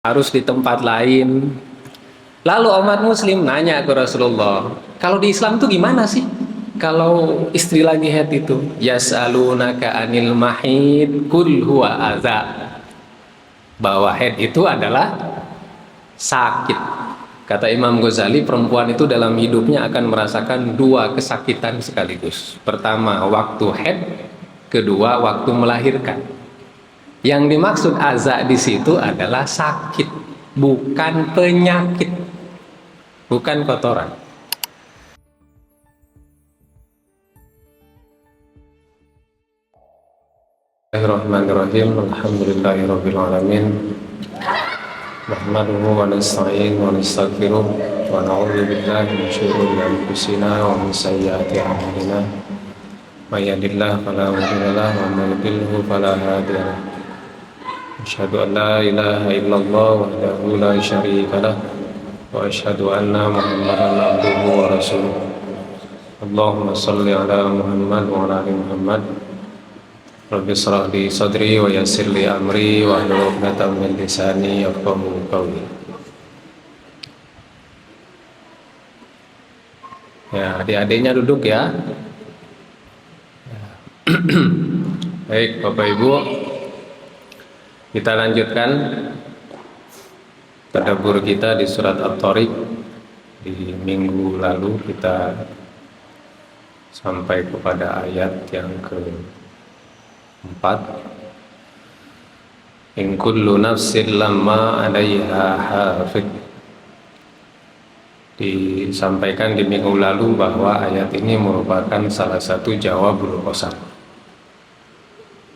harus di tempat lain. Lalu umat muslim nanya ke Rasulullah, kalau di Islam tuh gimana sih? Kalau istri lagi haid itu, yas'alunaka anil mahid kul huwa adza. Bahwa haid itu adalah sakit. Kata Imam Ghazali, perempuan itu dalam hidupnya akan merasakan dua kesakitan sekaligus. Pertama, waktu haid, kedua, waktu melahirkan. Yang dimaksud adza di situ adalah sakit, bukan penyakit, bukan kotoran. Bismillahirrahmanirrahim. Alhamdulillahirabbil alamin. Nahmaduhu wa nasta'inu wa nastaghfiruh wa na'udzu billahi min syururi anfusina wa min sayyiati a'malina. May yahdihillahu fala mudilla lahu wa may yudlil fala hadiya lahu. Asyhadu an la ilaha illallah wahdahu la syarika lah wa asyhadu anna Muhammadan abduhu wa rasuluh. Allahumma shalli ala Muhammad wa ala ali Muhammad. Rabbi shrah li sadri wa yassir li amri wa hlul 'uqdatam min lisani yafqahu qawli. Ya, adik-adiknya duduk ya. Baik, Bapak Ibu, kita lanjutkan tadabbur kita di surat At-Thariq. Di minggu lalu kita sampai kepada ayat yang ke-4. In kullu nafsin lamma 'alaiha hafid. Disampaikan di minggu lalu bahwa ayat ini merupakan salah satu jawabul qasam,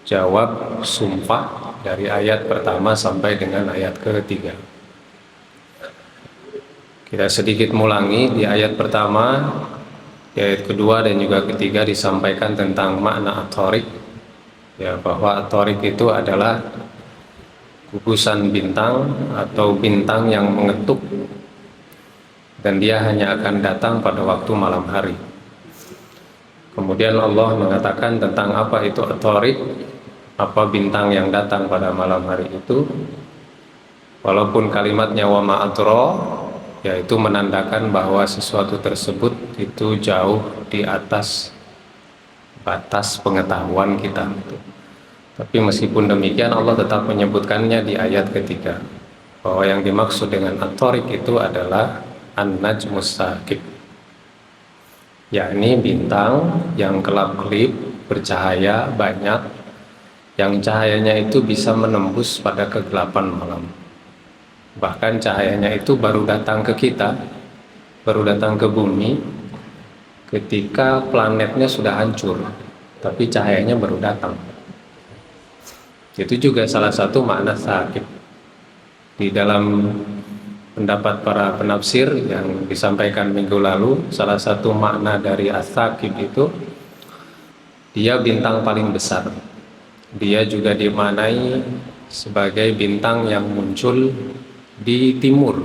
jawab sumpah dari ayat pertama sampai dengan ayat ketiga. Kita sedikit mulangi. Di ayat pertama, di ayat kedua dan juga ketiga disampaikan tentang makna At-Thariq, ya, bahwa At-Thariq itu adalah gugusan bintang atau bintang yang mengetuk, dan dia hanya akan datang pada waktu malam hari. Kemudian Allah mengatakan tentang apa itu At-Thariq, apa bintang yang datang pada malam hari itu. Walaupun kalimatnya wa ma adra, yaitu menandakan bahwa sesuatu tersebut itu jauh di atas batas pengetahuan kita. Tapi meskipun demikian, Allah tetap menyebutkannya di ayat ketiga, bahwa yang dimaksud dengan At-Thariq itu adalah An-Najmus Saqib, yakni bintang yang kelap-kelip, bercahaya banyak, yang cahayanya itu bisa menembus pada kegelapan malam. Bahkan cahayanya itu baru datang ke kita, baru datang ke bumi ketika planetnya sudah hancur, tapi cahayanya baru datang. Itu juga salah satu makna saqib. Di dalam pendapat para penafsir yang disampaikan minggu lalu, salah satu makna dari as-saqib itu dia bintang paling besar. Dia juga dimaknai sebagai bintang yang muncul di timur,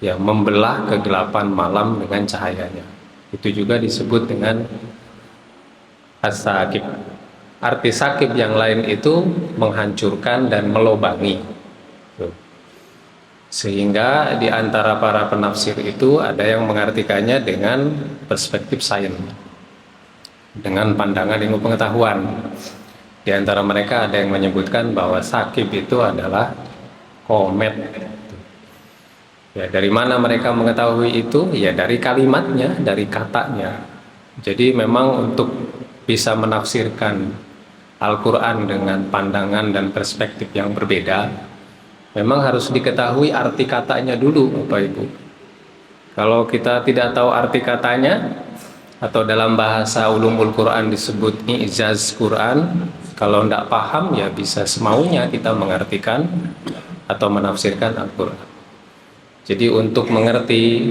yang membelah kegelapan malam dengan cahayanya. Itu juga disebut dengan as-saqib. Arti saqib yang lain itu menghancurkan dan melobangi. Sehingga di antara para penafsir itu ada yang mengartikannya dengan perspektif sains, dengan pandangan ilmu pengetahuan. Di antara mereka ada yang menyebutkan bahwa saqib itu adalah komet. Ya, dari mana mereka mengetahui itu? Ya, dari kalimatnya, dari katanya. Jadi memang untuk bisa menafsirkan Al-Quran dengan pandangan dan perspektif yang berbeda, memang harus diketahui arti katanya dulu, Bapak Ibu. Kalau kita tidak tahu arti katanya, atau dalam bahasa ulumul Quran disebut i'jaz Quran, kalau tidak paham ya bisa semaunya kita mengartikan atau menafsirkan Al-Quran. Jadi untuk mengerti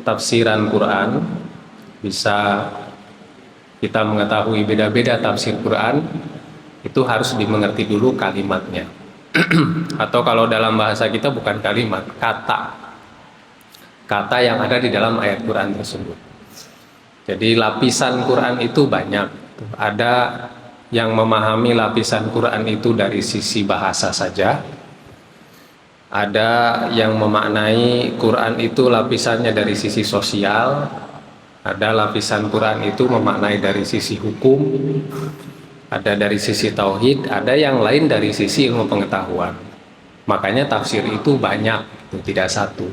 tafsiran Quran, bisa kita mengetahui beda-beda tafsir Quran, itu harus dimengerti dulu kalimatnya. Atau kalau dalam bahasa kita bukan kalimat, kata yang ada di dalam ayat Quran tersebut. Jadi lapisan Quran itu banyak. Ada yang memahami lapisan Quran itu dari sisi bahasa saja, Ada yang memaknai Quran itu lapisannya dari sisi sosial, ada lapisan Quran itu memaknai dari sisi hukum, ada dari sisi tauhid, ada yang lain dari sisi ilmu pengetahuan. Makanya tafsir itu banyak, itu tidak satu.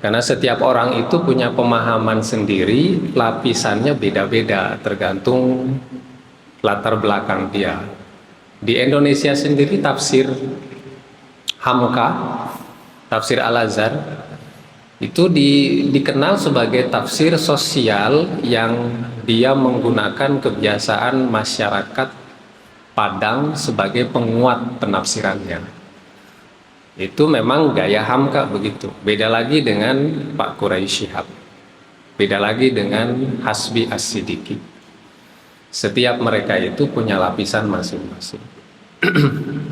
Karena setiap orang itu punya pemahaman sendiri, lapisannya beda-beda tergantung latar belakang dia. Di Indonesia sendiri tafsir Hamka, tafsir Al-Azhar itu dikenal sebagai tafsir sosial yang dia menggunakan kebiasaan masyarakat Padang sebagai penguat penafsirannya. Itu memang gaya Hamka begitu. Beda lagi dengan Pak Quraisy Shihab, beda lagi dengan Hasbi As-Siddiqi. Setiap mereka itu punya lapisan masing-masing.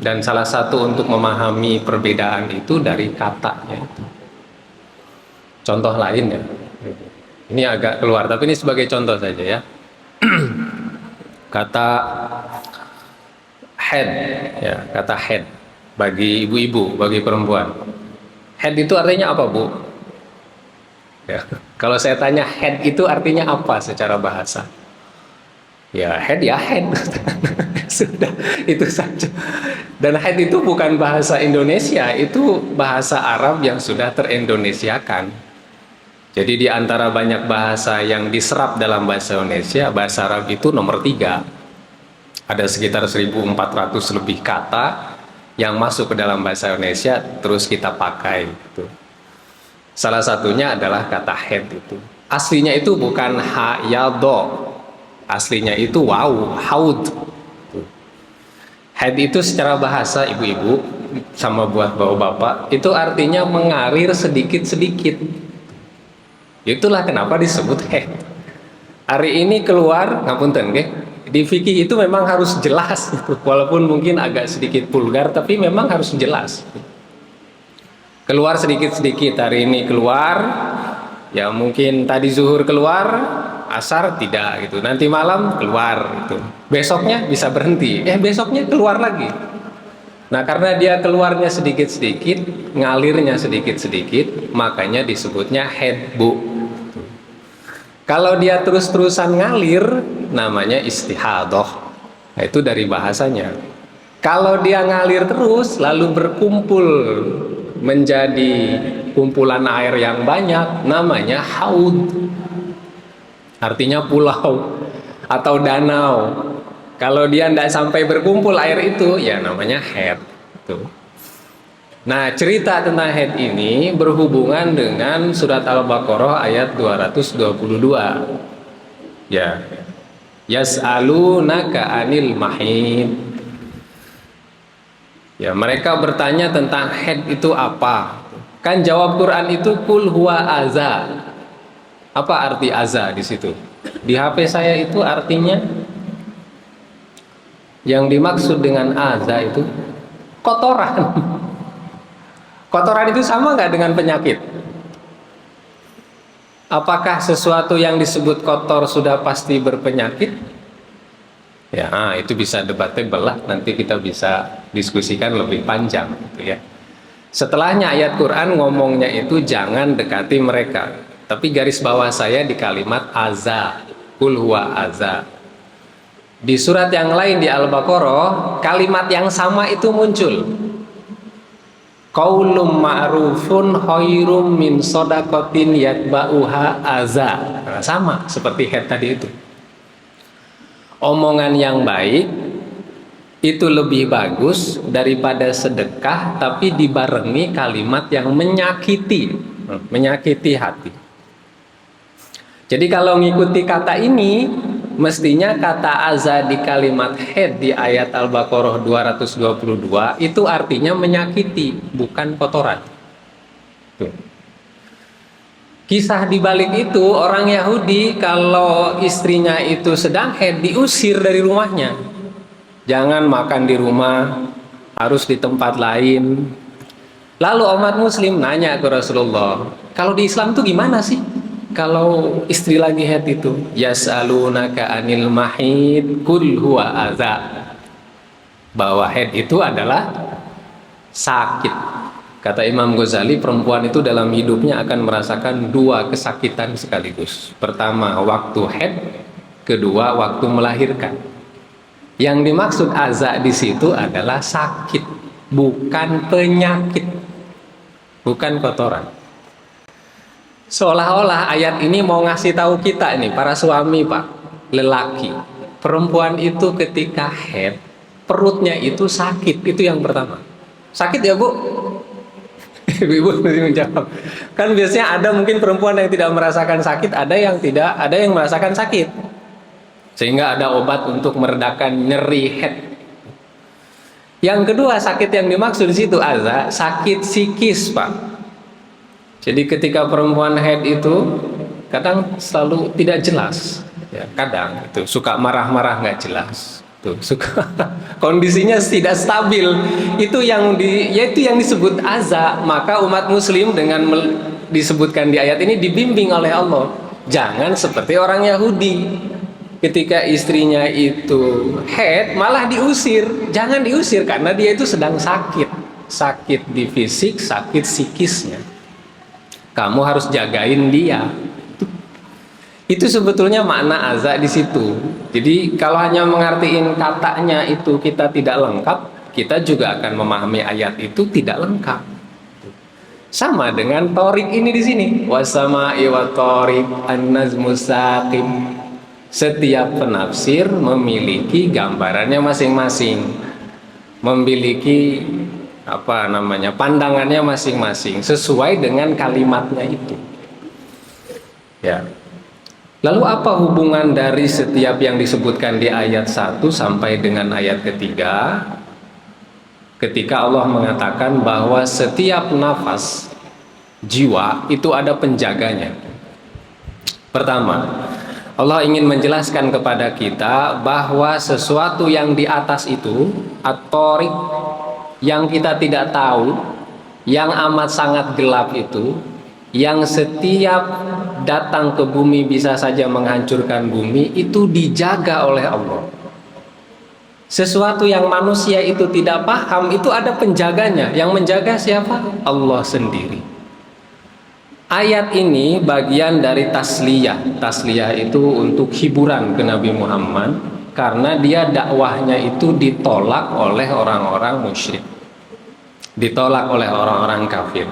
Dan salah satu untuk memahami perbedaan itu dari katanya itu. Contoh lain ya, ini agak keluar tapi ini sebagai contoh saja ya. Kata head ya, kata head bagi ibu-ibu, bagi perempuan. Head itu artinya apa, Bu? Ya, kalau saya tanya head itu artinya apa secara bahasa? Ya head ya head. Sudah itu saja. Dan head itu bukan bahasa Indonesia, itu bahasa Arab yang sudah terindonesiakan. Jadi di antara banyak bahasa yang diserap dalam bahasa Indonesia, bahasa Arab itu nomor 3. Ada sekitar 1.400 lebih kata yang masuk ke dalam bahasa Indonesia terus kita pakai gitu. Salah satunya adalah kata head itu. Aslinya itu bukan ha ya do. Aslinya itu waw, haud. Head itu secara bahasa ibu-ibu sama buat bapak-bapak itu artinya mengalir sedikit-sedikit. Itulah kenapa disebut head. Hari ini keluar, ngapunten nggih. Di fikih itu memang harus jelas gitu. Walaupun mungkin agak sedikit vulgar tapi memang harus jelas. Keluar sedikit-sedikit, hari ini keluar ya mungkin tadi zuhur keluar, asar tidak gitu, nanti malam keluar gitu, besoknya bisa berhenti, besoknya keluar lagi. Nah karena dia keluarnya sedikit-sedikit, ngalirnya sedikit-sedikit, makanya disebutnya head, Bu. Kalau dia terus-terusan ngalir namanya istihadah. Nah, itu dari bahasanya. Kalau dia ngalir terus lalu berkumpul menjadi kumpulan air yang banyak namanya haud. Artinya pulau atau danau. Kalau dia tidak sampai berkumpul air itu, ya namanya head. Tuh. Nah, cerita tentang head ini berhubungan dengan surat Al-Baqarah ayat 222. Ya. Yas'alunaka 'anil mahid. Ya, mereka bertanya tentang head itu apa? Kan jawab Quran itu kul huwa aza. Apa arti aza di situ? Di HP saya itu artinya yang dimaksud dengan aza itu kotoran. Kotoran itu sama nggak dengan penyakit? Apakah sesuatu yang disebut kotor sudah pasti berpenyakit? Ya, itu bisa debatable lah. Nanti kita bisa diskusikan lebih panjang, gitu ya. Setelahnya ayat Quran ngomongnya itu jangan dekati mereka. Tapi garis bawah saya di kalimat aza, kul huwa aza. Di surat yang lain di Al-Baqarah kalimat yang sama itu muncul. Qaulum ma'rufun khairum min shadaqatin yatba'uha aza. Nah, sama seperti head tadi itu. Omongan yang baik itu lebih bagus daripada sedekah tapi dibarengi kalimat yang menyakiti hati. Jadi kalau ngikuti kata ini, mestinya kata aza di kalimat head di ayat Al-Baqarah 222 itu artinya menyakiti, bukan kotoran. Tuh. Kisah di balik itu, orang Yahudi kalau istrinya itu sedang head diusir dari rumahnya. Jangan makan di rumah, harus di tempat lain. Lalu umat muslim nanya ke Rasulullah, kalau di Islam tuh gimana sih? Kalau istri lagi head itu, yas'alunaka 'anil mahid kul huwa adza. Bahwa head itu adalah sakit. Kata Imam Ghazali, perempuan itu dalam hidupnya akan merasakan dua kesakitan sekaligus. Pertama, waktu haid, kedua, waktu melahirkan. Yang dimaksud aza di situ adalah sakit, bukan penyakit, bukan kotoran. Seolah-olah ayat ini mau ngasih tahu kita ini, para suami Pak, lelaki, perempuan itu ketika haid, perutnya itu sakit, itu yang pertama. Sakit ya Bu? Ibu mesti menjawab. Kan biasanya ada mungkin perempuan yang tidak merasakan sakit, ada yang tidak, ada yang merasakan sakit. Sehingga ada obat untuk meredakan nyeri head. Yang kedua, sakit yang dimaksud di situ ada sakit psikis, Pak. Jadi ketika perempuan head itu kadang selalu tidak jelas, ya, kadang itu suka marah-marah nggak jelas. Tuh, suka kondisinya tidak stabil, itu yang yaitu yang disebut aza. Maka umat muslim dengan disebutkan di ayat ini dibimbing oleh Allah, jangan seperti orang Yahudi ketika istrinya itu haid malah diusir. Jangan diusir karena dia itu sedang sakit di fisik, sakit psikisnya. Kamu harus jagain dia. Itu sebetulnya makna aza di situ. Jadi kalau hanya mengartiin katanya itu kita tidak lengkap, kita juga akan memahami ayat itu tidak lengkap. Sama dengan torik ini di sini. Wasama'i wa torik an-nazmu saqim. Setiap penafsir memiliki gambarannya masing-masing, memiliki pandangannya masing-masing sesuai dengan kalimatnya itu. Ya. Lalu apa hubungan dari setiap yang disebutkan di ayat 1 sampai dengan ayat ketiga? Ketika Allah mengatakan bahwa setiap nafas jiwa itu ada penjaganya. Pertama, Allah ingin menjelaskan kepada kita bahwa sesuatu yang di atas itu, at-thariq, yang kita tidak tahu, yang amat sangat gelap itu, yang setiap datang ke bumi bisa saja menghancurkan bumi, itu dijaga oleh Allah. Sesuatu yang manusia itu tidak paham, itu ada penjaganya. Yang menjaga siapa? Allah sendiri. Ayat ini bagian dari tasliyah. Tasliyah itu untuk hiburan ke Nabi Muhammad, karena dia dakwahnya itu ditolak oleh orang-orang musyrik, ditolak oleh orang-orang kafir.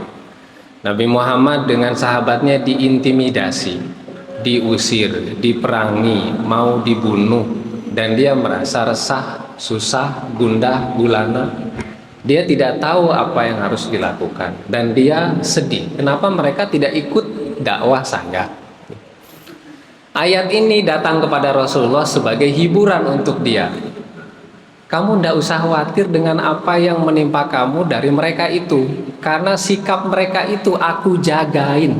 Nabi Muhammad dengan sahabatnya diintimidasi, diusir, diperangi, mau dibunuh, dan dia merasa resah, susah, gundah, gulana. Dia tidak tahu apa yang harus dilakukan, dan dia sedih. Kenapa mereka tidak ikut dakwah saya? Ayat ini datang kepada Rasulullah sebagai hiburan untuk dia. Kamu tidak usah khawatir dengan apa yang menimpa kamu dari mereka itu, karena sikap mereka itu aku jagain.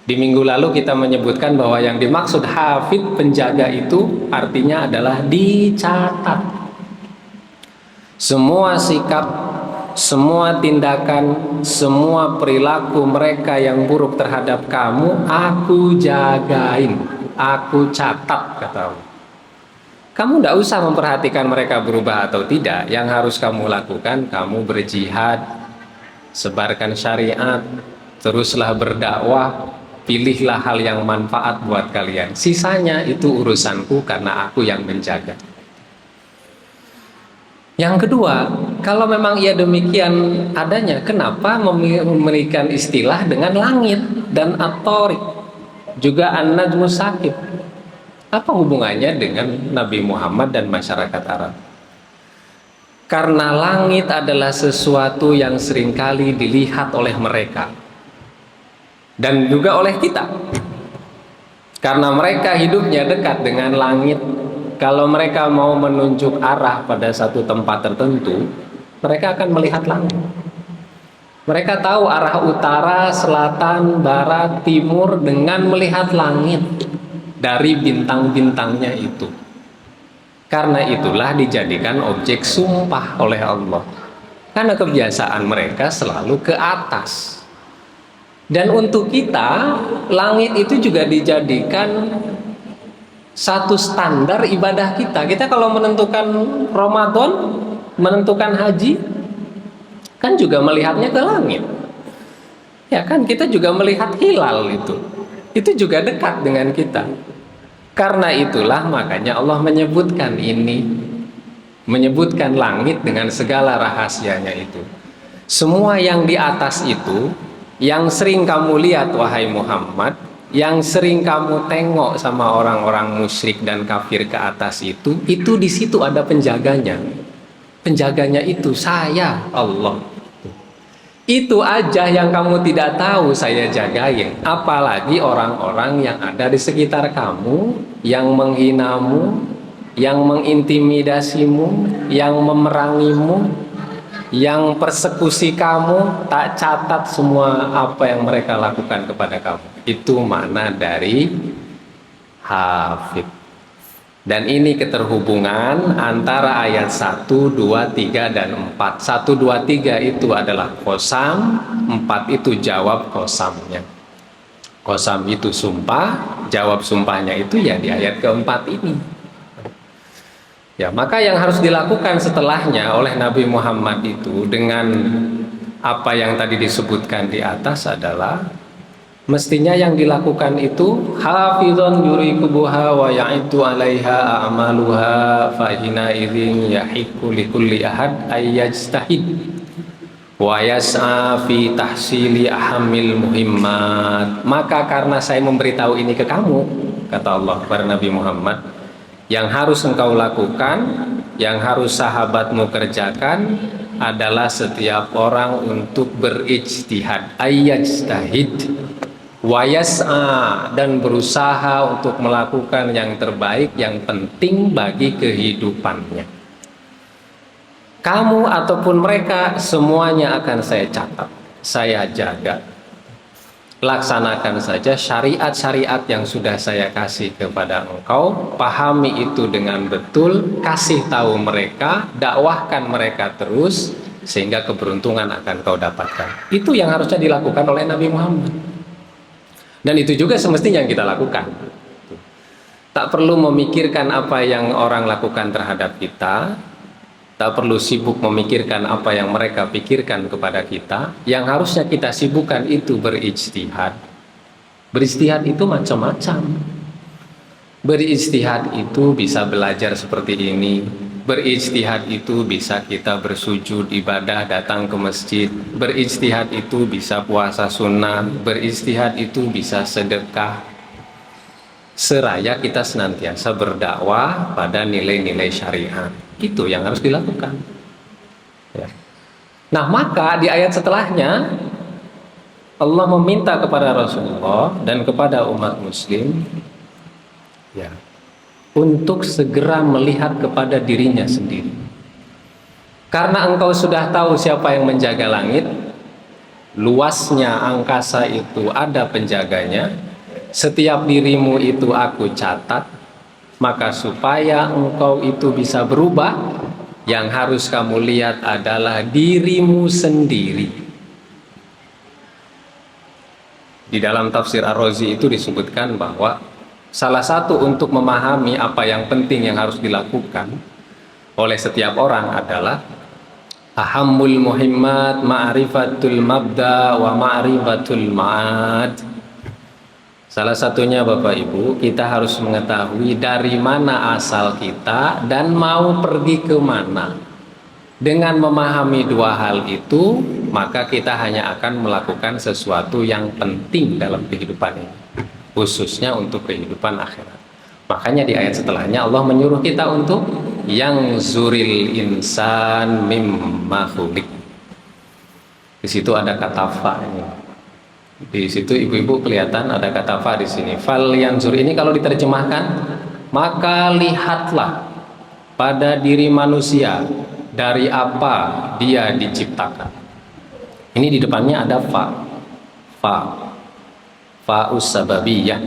Di minggu lalu kita menyebutkan bahwa yang dimaksud hafid, penjaga, itu artinya adalah dicatat. Semua sikap, semua tindakan, semua perilaku mereka yang buruk terhadap kamu, aku jagain, aku catat, kata Allah. Kamu tidak usah memperhatikan mereka berubah atau tidak. Yang harus kamu lakukan, kamu berjihad, sebarkan syariat, teruslah berdakwah, pilihlah hal yang manfaat buat kalian. Sisanya itu urusanku karena aku yang menjaga. Yang kedua, kalau memang ia demikian adanya, kenapa memberikan istilah dengan langit dan at-thariq, juga an-najmu saqib? Apa hubungannya dengan Nabi Muhammad dan masyarakat Arab? Karena langit adalah sesuatu yang seringkali dilihat oleh mereka dan juga oleh kita. Karena mereka hidupnya dekat dengan langit. Kalau mereka mau menunjuk arah pada satu tempat tertentu, mereka akan melihat langit. Mereka tahu arah utara, selatan, barat, timur dengan melihat langit dari bintang-bintangnya itu. Karena itulah dijadikan objek sumpah oleh Allah. Karena kebiasaan mereka selalu ke atas. Dan untuk kita, langit itu juga dijadikan satu standar ibadah kita. Kita kalau menentukan Ramadan, menentukan haji, kan juga melihatnya ke langit. Ya kan, kita juga melihat hilal itu juga dekat dengan kita. Karena itulah makanya Allah menyebutkan ini, menyebutkan langit dengan segala rahasianya itu. Semua yang di atas itu, yang sering kamu lihat wahai Muhammad, yang sering kamu tengok sama orang-orang musyrik dan kafir ke atas itu di situ ada penjaganya. Penjaganya itu saya, Allah. Itu aja yang kamu tidak tahu saya jagain. Apalagi orang-orang yang ada di sekitar kamu, yang menghinamu, yang mengintimidasimu, yang memerangimu, yang persekusi kamu, tak catat semua apa yang mereka lakukan kepada kamu. Itu makna dari hafid. Dan ini keterhubungan antara ayat 1, 2, 3, dan 4. 1, 2, 3 itu adalah qasam, 4 itu jawab qasamnya. Qasam itu sumpah, jawab sumpahnya itu ya di ayat keempat ini. Ya, maka yang harus dilakukan setelahnya oleh Nabi Muhammad itu dengan apa yang tadi disebutkan di atas adalah mestinya yang dilakukan itu hafizun yurikubuha wa ya'itu 'alaiha a'maluha fa hina idzin yahiqqu likulli ahad ayyajtahid wa yas'a fi tahsili ahamil muhimmat. Maka karena saya memberitahu ini ke kamu, kata Allah kepada Nabi Muhammad, yang harus engkau lakukan, yang harus sahabatmu kerjakan adalah setiap orang untuk berijtihad, ayyajtahid wayas'a, dan berusaha untuk melakukan yang terbaik, yang penting bagi kehidupannya. Kamu ataupun mereka semuanya akan saya catat, saya jaga. Laksanakan saja syariat-syariat yang sudah saya kasih kepada engkau, pahami itu dengan betul, kasih tahu mereka, dakwahkan mereka terus, sehingga keberuntungan akan kau dapatkan. Itu yang harusnya dilakukan oleh Nabi Muhammad. Dan itu juga semestinya yang kita lakukan. Tak perlu memikirkan apa yang orang lakukan terhadap kita, tak perlu sibuk memikirkan apa yang mereka pikirkan kepada kita. Yang harusnya kita sibukkan itu berijtihad. Berijtihad itu macam-macam. Berijtihad itu bisa belajar seperti ini. Berijtihad itu bisa kita bersujud, ibadah, datang ke masjid. Berijtihad itu bisa puasa sunnah. Berijtihad itu bisa sedekah. Seraya kita senantiasa berdakwah pada nilai-nilai syariat. Itu yang harus dilakukan. Ya. Nah, maka di ayat setelahnya Allah meminta kepada Rasulullah dan kepada umat muslim, ya, untuk segera melihat kepada dirinya sendiri. Karena engkau sudah tahu siapa yang menjaga langit, luasnya angkasa itu ada penjaganya, setiap dirimu itu aku catat, maka supaya engkau itu bisa berubah, yang harus kamu lihat adalah dirimu sendiri. Di dalam tafsir Ar-Razi itu disebutkan bahwa salah satu untuk memahami apa yang penting yang harus dilakukan oleh setiap orang adalah ahammul muhimmat ma'rifatul mabda wa ma'rifatul ma'ad. Salah satunya Bapak Ibu, kita harus mengetahui dari mana asal kita dan mau pergi ke mana. Dengan memahami dua hal itu, maka kita hanya akan melakukan sesuatu yang penting dalam kehidupan ini, khususnya untuk kehidupan akhirat. Makanya di ayat setelahnya Allah menyuruh kita untuk yang zuril insan mimma khuliq. Di situ ada kata fa ini. Di situ ibu-ibu kelihatan ada kata fa di sini. Fal yanzur ini kalau diterjemahkan, maka lihatlah pada diri manusia dari apa dia diciptakan. Ini di depannya ada fa. Fa'us sababiyah.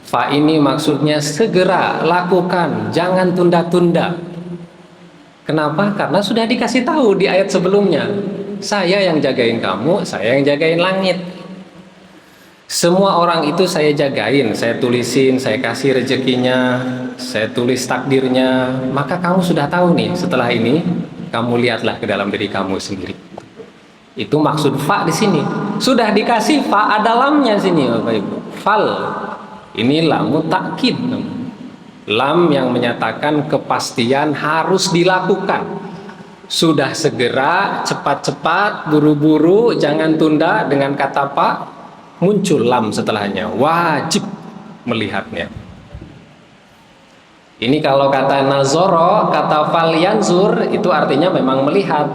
Fa ini maksudnya segera lakukan, jangan tunda-tunda. Kenapa? Karena sudah dikasih tahu di ayat sebelumnya. Saya yang jagain kamu, saya yang jagain langit. Semua orang itu saya jagain, saya tulisin, saya kasih rezekinya, saya tulis takdirnya. Maka kamu sudah tahu nih, setelah ini kamu lihatlah ke dalam diri kamu sendiri. Itu maksud fa di sini. Sudah dikasih fa, ada lamnya sini Bapak Ibu. Fal. Ini lamu takkid. Lam yang menyatakan kepastian harus dilakukan. Sudah segera, cepat-cepat, buru-buru, jangan tunda. Dengan kata fa muncul lam setelahnya. Wajib melihatnya. Ini kalau kata nazoro, kata fal yanzur itu artinya memang melihat.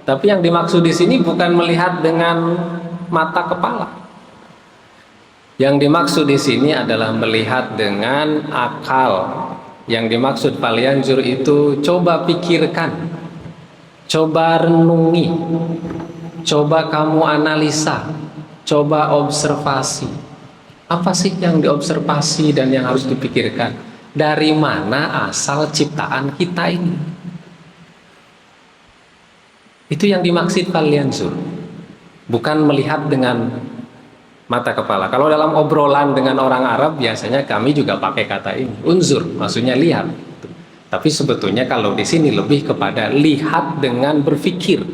Tapi yang dimaksud di sini bukan melihat dengan mata kepala. Yang dimaksud di sini adalah melihat dengan akal. Yang dimaksud fal yanzur itu coba pikirkan, coba renungi, coba kamu analisa, coba observasi. Apa sih yang diobservasi dan yang harus dipikirkan? Dari mana asal ciptaan kita ini? Itu yang dimaksud fal yanzur. Bukan melihat dengan mata kepala. Kalau dalam obrolan dengan orang Arab biasanya kami juga pakai kata ini, unzur, maksudnya lihat. Tapi sebetulnya kalau di sini lebih kepada lihat dengan berpikir.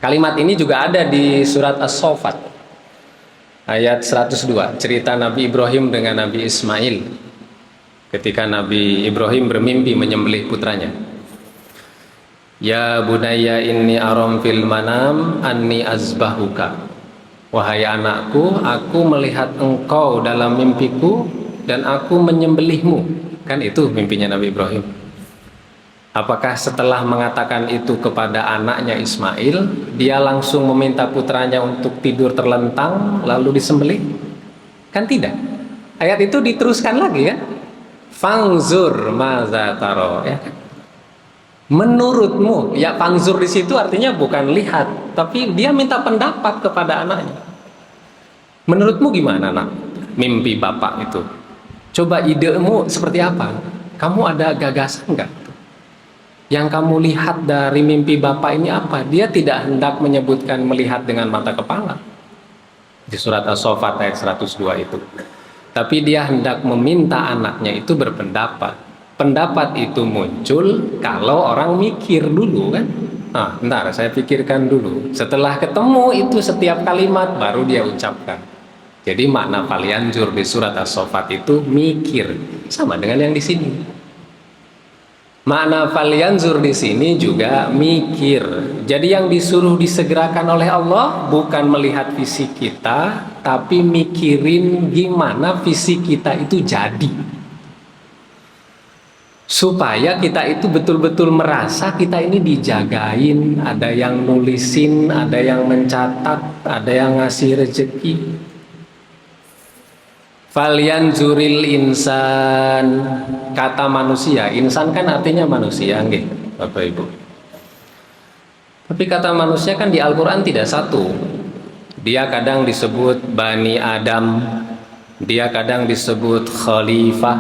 Kalimat ini juga ada di surat As-Saffat ayat 102, cerita Nabi Ibrahim dengan Nabi Ismail. Ketika Nabi Ibrahim bermimpi menyembelih putranya. Ya bunayya inni aram fil manam anni azbahuka. Wahai anakku, aku melihat engkau dalam mimpiku dan aku menyembelihmu. Kan itu mimpinya Nabi Ibrahim. Apakah setelah mengatakan itu kepada anaknya Ismail, dia langsung meminta putranya untuk tidur terlentang lalu disembelih? Kan tidak. Ayat itu diteruskan lagi kan? Fangzur maza taro, ya kan? Menurutmu, ya fangzur di situ artinya bukan lihat, tapi dia minta pendapat kepada anaknya. Menurutmu gimana nak? Mimpi bapak itu. Coba idemu seperti apa? Kamu ada gagasan nggak? Yang kamu lihat dari mimpi bapak ini apa? Dia tidak hendak menyebutkan melihat dengan mata kepala di surat As-Saffat ayat 102 itu. Tapi dia hendak meminta anaknya itu berpendapat. Pendapat itu muncul kalau orang mikir dulu kan. Nah, bentar saya pikirkan dulu. Setelah ketemu itu setiap kalimat baru dia ucapkan. Jadi makna fal yanzur di surat As-Saffat itu mikir, sama dengan yang di sini. Makna fal yanzur di sini juga mikir. Jadi yang disuruh disegerakan oleh Allah bukan melihat fisik kita, tapi mikirin gimana fisik kita itu jadi. Supaya kita itu betul-betul merasa kita ini dijagain, ada yang nulisin, ada yang mencatat, ada yang ngasih rezeki. Falyanzuril insan, kata manusia, insan kan artinya manusia, nggih, Bapak Ibu. Tapi kata manusia kan di Al-Quran tidak satu. Dia kadang disebut Bani Adam, dia kadang disebut Khalifah,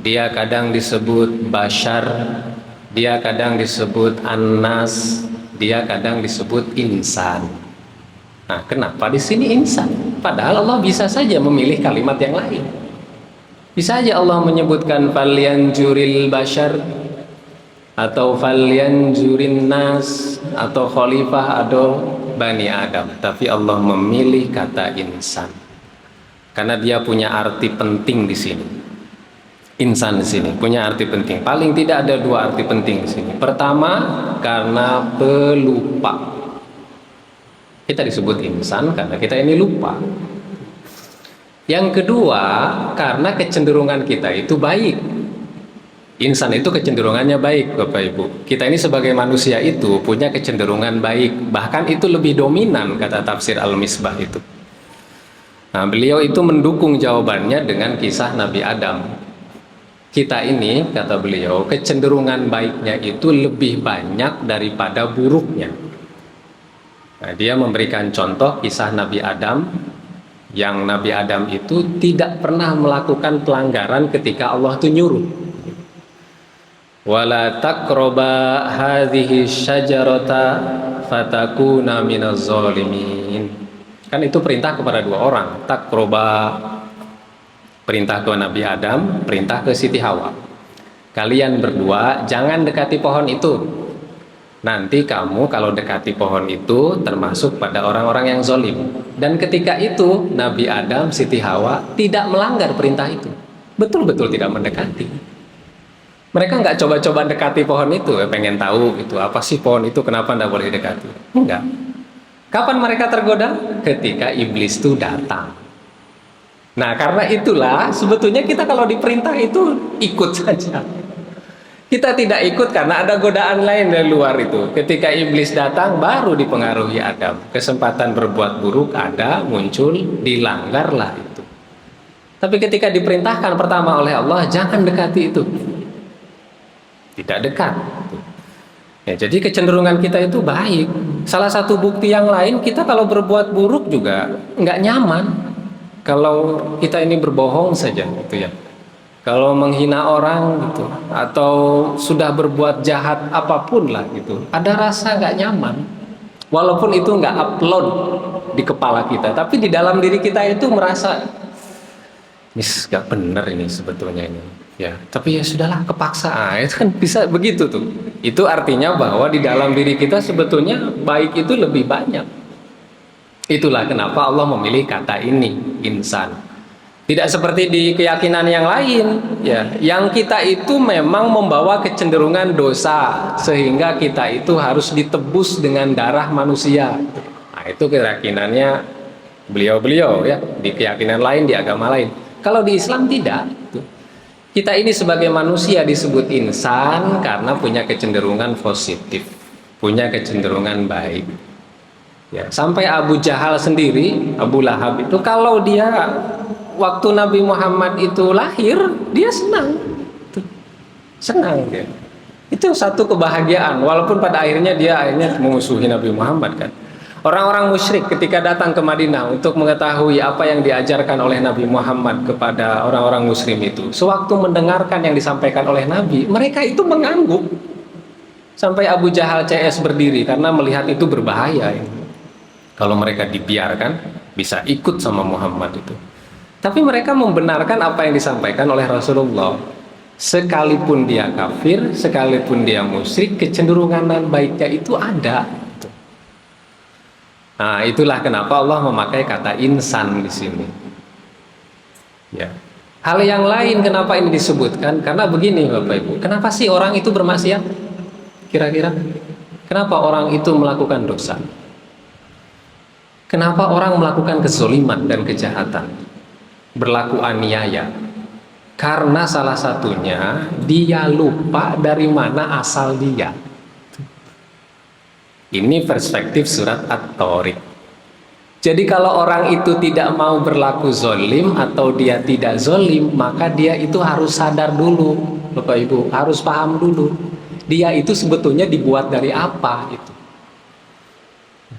dia kadang disebut Bashar, dia kadang disebut An-Nas, dia kadang disebut insan. Nah, kenapa di sini insan? Padahal Allah bisa saja memilih kalimat yang lain. Bisa saja Allah menyebutkan falyanzuril bashar atau falyanzurin nas atau khalifah atau Bani Adam. Tapi Allah memilih kata insan karena dia punya arti penting di sini. Insan di sini punya arti penting. Paling tidak ada dua arti penting di sini. Pertama, karena pelupa. Kita disebut insan karena kita ini lupa. Yang kedua, karena kecenderungan kita itu baik. Insan itu kecenderungannya baik, Bapak Ibu. Kita ini sebagai manusia itu punya kecenderungan baik. Bahkan itu lebih dominan, kata tafsir Al-Misbah itu. Nah, beliau itu mendukung jawabannya dengan kisah Nabi Adam. Kita ini, kata beliau, kecenderungan baiknya itu lebih banyak daripada buruknya. Nah, dia memberikan contoh kisah Nabi Adam, yang Nabi Adam itu tidak pernah melakukan pelanggaran ketika Allah itu nyuruh. Wala taqraba hadhihi syajarata fatakuna minaz zalimin. Kan itu perintah kepada dua orang, taqraba, perintah ke Nabi Adam, perintah ke Siti Hawa. Kalian berdua jangan dekati pohon itu. nanti kamu kalau dekati pohon itu termasuk pada orang-orang yang zolim. Dan ketika itu Nabi Adam, Siti Hawa tidak melanggar perintah itu, betul-betul tidak mendekati. Mereka nggak coba-coba dekati pohon itu, pengen tahu itu apa sih pohon itu, kenapa nggak boleh dekati. Enggak. Kapan mereka tergoda? Ketika iblis itu datang. Nah, karena itulah sebetulnya kita kalau diperintah itu ikut saja. Kita tidak ikut karena ada godaan lain dari luar itu. Ketika iblis datang baru dipengaruhi Adam. Kesempatan berbuat buruk ada, muncul, dilanggarlah itu. Tapi ketika diperintahkan pertama oleh Allah, jangan dekati itu. Tidak dekat. Ya, jadi kecenderungan kita itu baik. Salah satu bukti yang lain, kita kalau berbuat buruk juga nggak nyaman. Kalau kita ini berbohong saja gitu ya. Kalau menghina orang gitu, atau sudah berbuat jahat apapun lah gitu, ada rasa nggak nyaman. Walaupun itu nggak upload di kepala kita, tapi di dalam diri kita itu merasa, ini nggak benar ini sebetulnya ini. Ya, tapi ya sudahlah, kepaksa. Itu kan bisa begitu tuh. Itu artinya bahwa di dalam diri kita sebetulnya baik itu lebih banyak. Itulah kenapa Allah memilih kata ini, insan. Tidak seperti di keyakinan yang lain, ya, yang kita itu memang membawa kecenderungan dosa, sehingga kita itu harus ditebus dengan darah manusia. Nah, itu keyakinannya beliau-beliau ya, di keyakinan lain, di agama lain. Kalau di Islam tidak. Kita ini sebagai manusia disebut insan karena punya kecenderungan positif, punya kecenderungan baik. Ya, sampai Abu Jahal sendiri, Abu Lahab itu kalau dia waktu Nabi Muhammad itu lahir, dia senang dia. Itu satu kebahagiaan, walaupun pada akhirnya dia memusuhi Nabi Muhammad kan. Orang-orang musyrik ketika datang ke Madinah untuk mengetahui apa yang diajarkan oleh Nabi Muhammad kepada orang-orang muslim itu, sewaktu mendengarkan yang disampaikan oleh Nabi, mereka itu mengangguk. Sampai Abu Jahal CS berdiri karena melihat itu berbahaya ya. Kalau mereka dibiarkan bisa ikut sama Muhammad itu. Tapi mereka membenarkan apa yang disampaikan oleh Rasulullah. Sekalipun dia kafir, sekalipun dia musyrik, kecenderungan baiknya itu ada. Nah, itulah kenapa Allah memakai kata insan di sini. Ya. Hal yang lain kenapa ini disebutkan? Karena begini Bapak Ibu, kenapa sih orang itu bermaksiat? Kira-kira kenapa orang itu melakukan dosa? Kenapa orang melakukan kezoliman dan kejahatan, berlaku aniaya? Karena salah satunya dia lupa dari mana asal dia. Ini perspektif surat At-Tariq. Jadi kalau orang itu tidak mau berlaku zolim atau dia tidak zolim, maka dia itu harus sadar dulu, Bapak Ibu, harus paham dulu. Dia itu sebetulnya dibuat dari apa itu.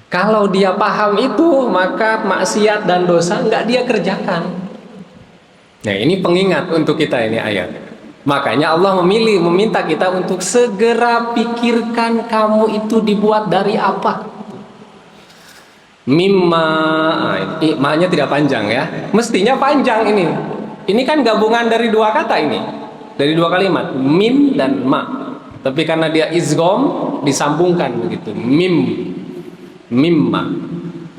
Kalau dia paham itu, maka maksiat dan dosa nggak dia kerjakan. Nah, ini pengingat untuk kita ini ayat. Makanya Allah meminta kita untuk segera pikirkan kamu itu dibuat dari apa. Mimma, maknanya tidak panjang ya. Mestinya panjang ini. Ini kan gabungan dari dua kata ini, dari dua kalimat, min dan ma. Tapi karena dia izgham disambungkan begitu, mimma.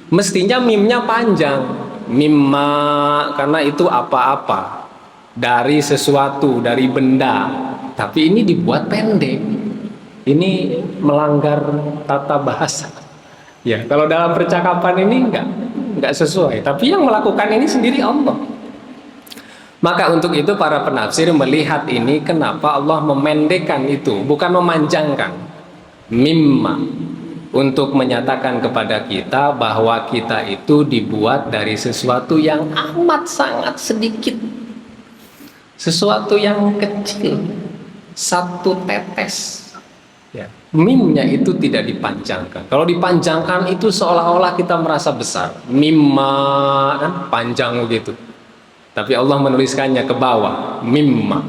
Mestinya mimnya panjang, mimma, karena itu apa-apa, dari sesuatu, dari benda. Tapi ini dibuat pendek. Ini melanggar tata bahasa. Ya, kalau dalam percakapan ini enggak sesuai. Tapi yang melakukan ini sendiri Allah. Maka untuk itu para penafsir melihat ini kenapa Allah memendekkan itu, bukan memanjangkan. Mimma, untuk menyatakan kepada kita bahwa kita itu dibuat dari sesuatu yang amat sangat sedikit, sesuatu yang kecil, satu tetes ya. Mimnya itu tidak dipanjangkan. Kalau dipanjangkan itu seolah-olah kita merasa besar. Mimma kan panjang begitu. Tapi Allah menuliskannya ke bawah, mimma.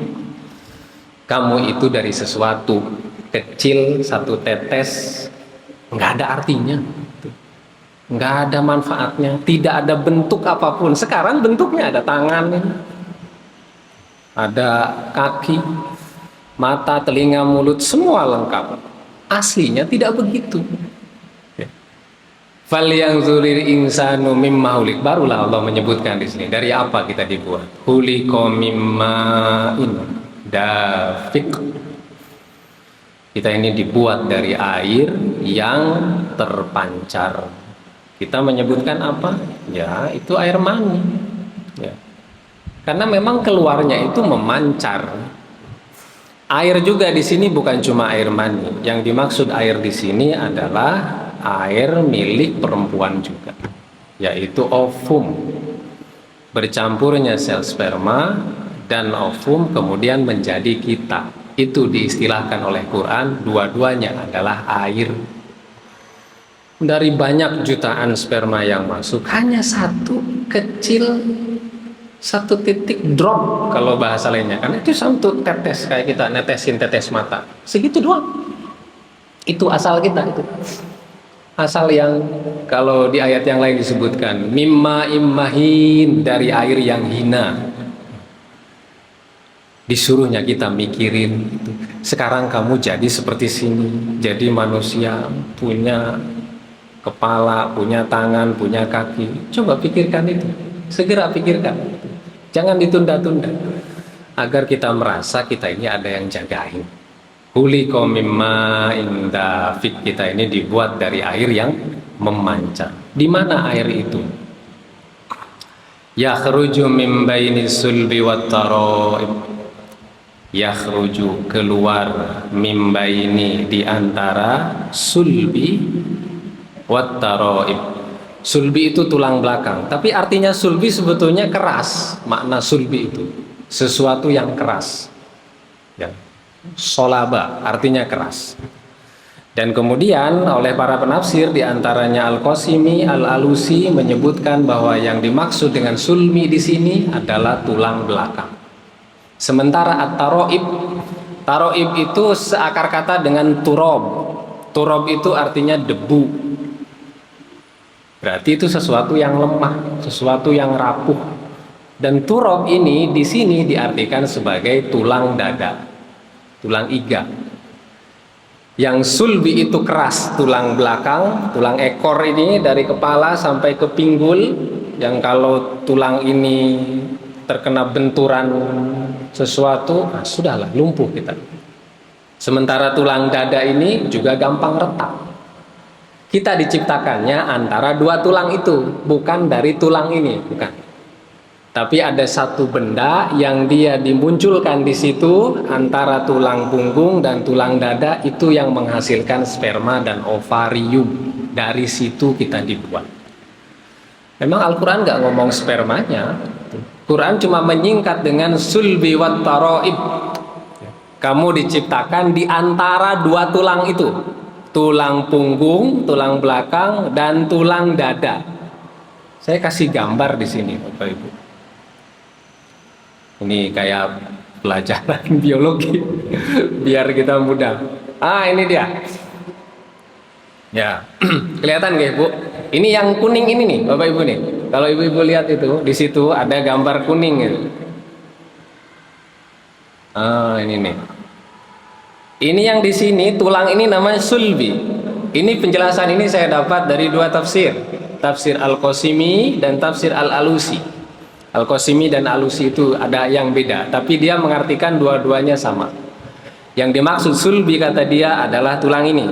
Kamu itu dari sesuatu kecil, satu tetes, nggak ada artinya, nggak ada manfaatnya, tidak ada bentuk apapun. Sekarang bentuknya ada tangan, ada kaki, mata, telinga, mulut, semua lengkap. Aslinya tidak begitu. Falyanzuril insanu mimma hulik. Barulah Allah menyebutkan di sini dari apa kita dibuat. Khuliqa mimma'in dafiq. Kita ini dibuat dari air yang terpancar. Kita menyebutkan apa? Ya, itu air mani. Ya. Karena memang keluarnya itu memancar. Air juga di sini bukan cuma air mani. Yang dimaksud air di sini adalah air milik perempuan juga, yaitu ovum. Bercampurnya sel sperma dan ovum kemudian menjadi kita. Itu diistilahkan oleh Quran, dua-duanya adalah air. Dari banyak jutaan sperma yang masuk, hanya satu kecil, satu titik drop kalau bahasa lainnya, karena itu satu tetes, kayak kita netesin tetes mata, segitu doang. Itu asal kita itu. Asal yang kalau di ayat yang lain disebutkan mimma immahin, dari air yang hina. Disuruhnya kita mikirin itu. Sekarang kamu jadi seperti sini, jadi manusia, punya kepala, punya tangan, punya kaki. Coba pikirkan itu, segera pikirkan. Jangan ditunda-tunda, agar kita merasa kita ini ada yang jagain. Khuliqa mimma'in dafiq. Kita ini dibuat dari air yang memancar. Di mana air itu? Yakhruju min baini sulbi wat tara'ib. Yakhruju, keluar, min baini, di antara, sulbi wat tara'ib. Sulbi itu tulang belakang, tapi artinya sulbi sebetulnya keras. Makna sulbi itu sesuatu yang keras. Ya. Solaba artinya keras. Dan kemudian oleh para penafsir diantaranya Al-Qasimi, Al-Alusi menyebutkan bahwa yang dimaksud dengan sulmi di sini adalah tulang belakang. Sementara at-taroib, taroib itu seakar kata dengan turob. Turob itu artinya debu. Berarti itu sesuatu yang lemah, sesuatu yang rapuh. Dan turob ini di sini diartikan sebagai tulang dada, tulang iga. Yang sulbi itu keras, tulang belakang, tulang ekor ini dari kepala sampai ke pinggul, yang kalau tulang ini terkena benturan sesuatu, nah sudahlah, lumpuh kita. Sementara tulang dada ini juga gampang retak. Kita diciptakannya antara dua tulang itu, bukan dari tulang ini, bukan. Tapi ada satu benda yang dia dimunculkan di situ antara tulang punggung dan tulang dada, itu yang menghasilkan sperma dan ovarium. Dari situ kita dibuat. Memang Al-Quran nggak ngomong spermanya. Quran cuma menyingkat dengan sulbi wat taraib. Kamu diciptakan di antara dua tulang itu, tulang punggung, tulang belakang, dan tulang dada. Saya kasih gambar di sini, Bapak Ibu. Ini kayak pelajaran biologi biar kita mudah. Ah, ini dia. Ya, kelihatan nggak, Bu? Ini yang kuning ini nih, Bapak Ibu nih. Kalau Ibu-ibu lihat itu, di situ ada gambar kuning gitu. Ah, ini nih. Ini yang di sini tulang ini namanya sulbi. Ini penjelasan ini saya dapat dari dua tafsir, tafsir Al-Qasimi dan tafsir Al-Alusi. Al-Qasimi dan Alusi itu ada yang beda, tapi dia mengartikan dua-duanya sama. Yang dimaksud sulbi kata dia adalah tulang ini.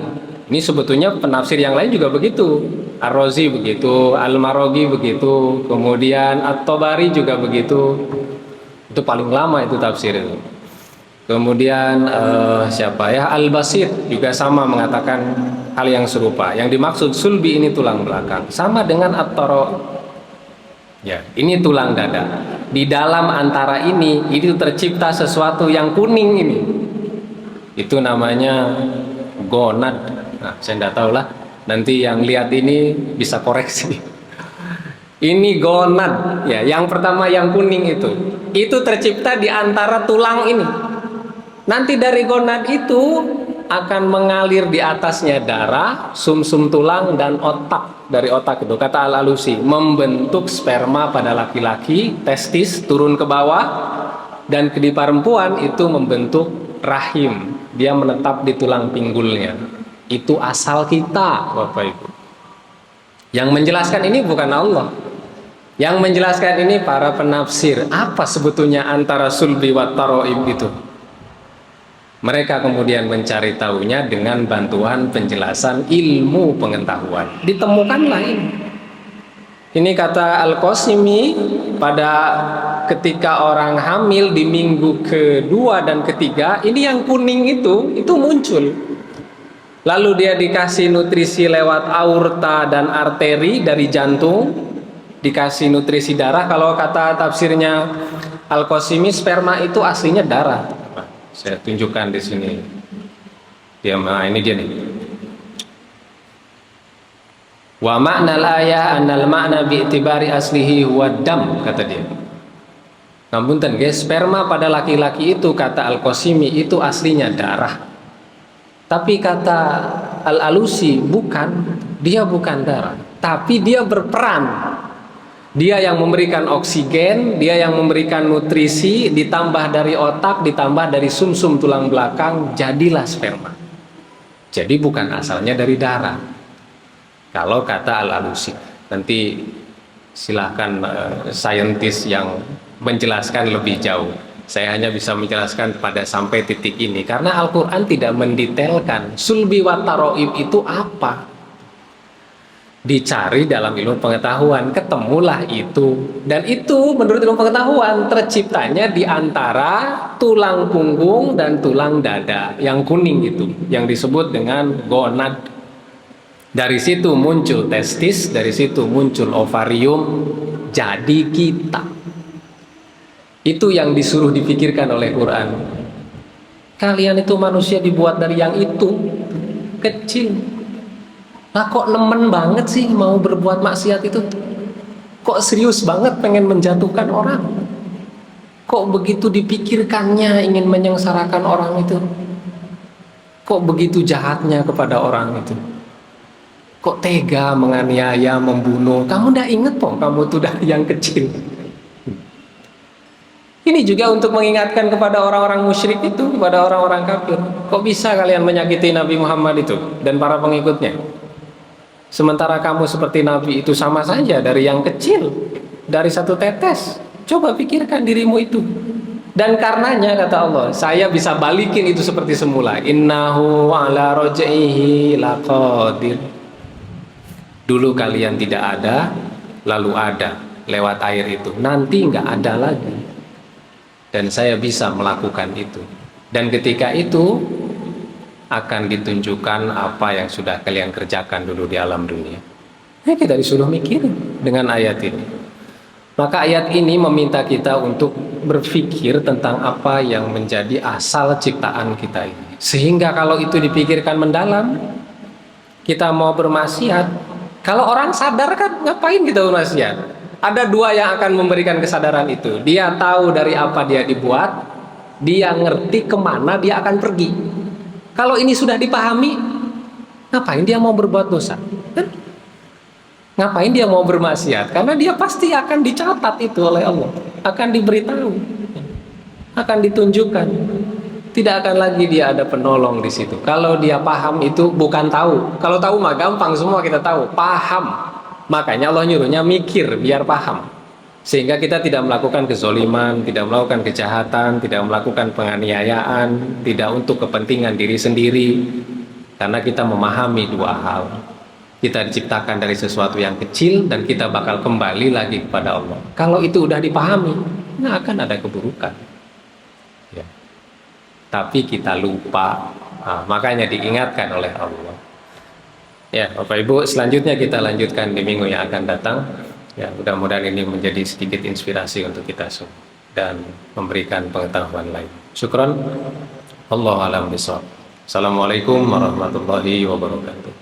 Ini sebetulnya penafsir yang lain juga begitu. Ar-Razi begitu, Al-Maraghi begitu, kemudian At-Tabari juga begitu. Itu paling lama itu tafsir itu. Kemudian siapa ya, Al-Basit juga sama mengatakan hal yang serupa. Yang dimaksud sulbi ini tulang belakang, sama dengan At-Tara. Ya, ini tulang dada. Di dalam antara ini itu tercipta sesuatu yang kuning ini. Itu namanya gonad. Nah, saya tidak tahu lah. Nanti yang lihat ini bisa koreksi. Ini gonad. Ya, yang pertama yang kuning itu tercipta di antara tulang ini. Nanti dari gonad itu akan mengalir di atasnya darah, sumsum tulang, dan otak. Dari otak itu, kata Al-Alusi, membentuk sperma pada laki-laki, testis turun ke bawah, dan di perempuan itu membentuk rahim. Dia menetap di tulang pinggulnya. itu asal kita, Bapak Ibu. Yang menjelaskan ini bukan Allah. Yang menjelaskan ini para penafsir. Apa sebetulnya antara sulbi wa taraib itu? Mereka kemudian mencari tahunya dengan bantuan penjelasan ilmu pengetahuan. Ditemukanlah ini. Ini kata Al-Qasimi, pada ketika orang hamil di minggu kedua dan ketiga, ini yang kuning itu muncul. Lalu dia dikasih nutrisi lewat aorta dan arteri dari jantung, dikasih nutrisi darah. Kalau kata tafsirnya Al-Qasimi, sperma itu aslinya darah. Saya tunjukkan di sini. Ini dia nih. Wa ma'nal ayah annal ma'na bi'tibari aslihi huwa dam, kata dia. Ngapunten guys, sperma pada laki-laki itu kata Al-Qasimi itu aslinya darah. Tapi kata Al-Alusi bukan, dia bukan darah, tapi dia berperan. Dia yang memberikan oksigen, dia yang memberikan nutrisi, ditambah dari otak, ditambah dari sumsum tulang belakang, jadilah sperma. Jadi bukan asalnya dari darah. Kalau kata Al-Alusi, nanti silahkan saintis yang menjelaskan lebih jauh. Saya hanya bisa menjelaskan pada sampai titik ini karena Al-Quran tidak mendetailkan sulbi wa taraib itu apa. Dicari dalam ilmu pengetahuan, ketemulah itu. Dan itu menurut ilmu pengetahuan terciptanya di antara tulang punggung dan tulang dada yang kuning itu, yang disebut dengan gonad. Dari situ muncul testis, dari situ muncul ovarium, jadi kita. Itu yang disuruh dipikirkan oleh Quran. Kalian itu manusia dibuat dari yang itu, kecil. Nah kok nemen banget sih mau berbuat maksiat itu? Kok serius banget pengen menjatuhkan orang? Kok begitu dipikirkannya ingin menyengsarakan orang itu? Kok begitu jahatnya kepada orang itu? Kok tega menganiaya, membunuh? Kamu udah inget kok kamu tuh dari yang kecil. Ini juga untuk mengingatkan kepada orang-orang musyrik itu, kepada orang-orang kafir. Kok bisa kalian menyakiti Nabi Muhammad itu dan para pengikutnya? Sementara kamu seperti Nabi itu sama saja dari yang kecil, dari satu tetes. Coba pikirkan dirimu itu. Dan karenanya kata Allah, saya bisa balikin itu seperti semula. Innahu ala raj'ihi laqadir. Dulu kalian tidak ada, lalu ada lewat air itu. Nanti nggak ada lagi. Dan saya bisa melakukan itu. Dan ketika itu akan ditunjukkan apa yang sudah kalian kerjakan dulu di alam dunia. Kita disuruh mikirin dengan ayat ini. Maka ayat ini meminta kita untuk berpikir tentang apa yang menjadi asal ciptaan kita ini. Sehingga kalau itu dipikirkan mendalam, kita mau bermaksiat. Kalau orang sadar kan ngapain kita bermaksiat? Ada dua yang akan memberikan kesadaran itu. Dia tahu dari apa dia dibuat, dia ngerti kemana dia akan pergi. Kalau ini sudah dipahami, ngapain dia mau berbuat dosa? Ngapain dia mau bermaksiat? Karena dia pasti akan dicatat itu oleh Allah, akan diberitahu, akan ditunjukkan. Tidak akan lagi dia ada penolong di situ. Kalau dia paham itu bukan tahu. Kalau tahu mah gampang, semua kita tahu. Paham. Makanya Allah nyuruhnya mikir biar paham. Sehingga kita tidak melakukan kezoliman, tidak melakukan kejahatan, tidak melakukan penganiayaan, tidak untuk kepentingan diri sendiri. Karena kita memahami dua hal. Kita diciptakan dari sesuatu yang kecil dan kita bakal kembali lagi kepada Allah. Kalau itu udah dipahami, nggak akan ada keburukan. Ya. Tapi kita lupa, makanya diingatkan oleh Allah. Ya, Bapak Ibu, selanjutnya kita lanjutkan di minggu yang akan datang. Ya, mudah-mudahan ini menjadi sedikit inspirasi untuk kita semua dan memberikan pengetahuan lain. Syukron. Allahu a'lam bishawab. Assalamualaikum warahmatullahi wabarakatuh.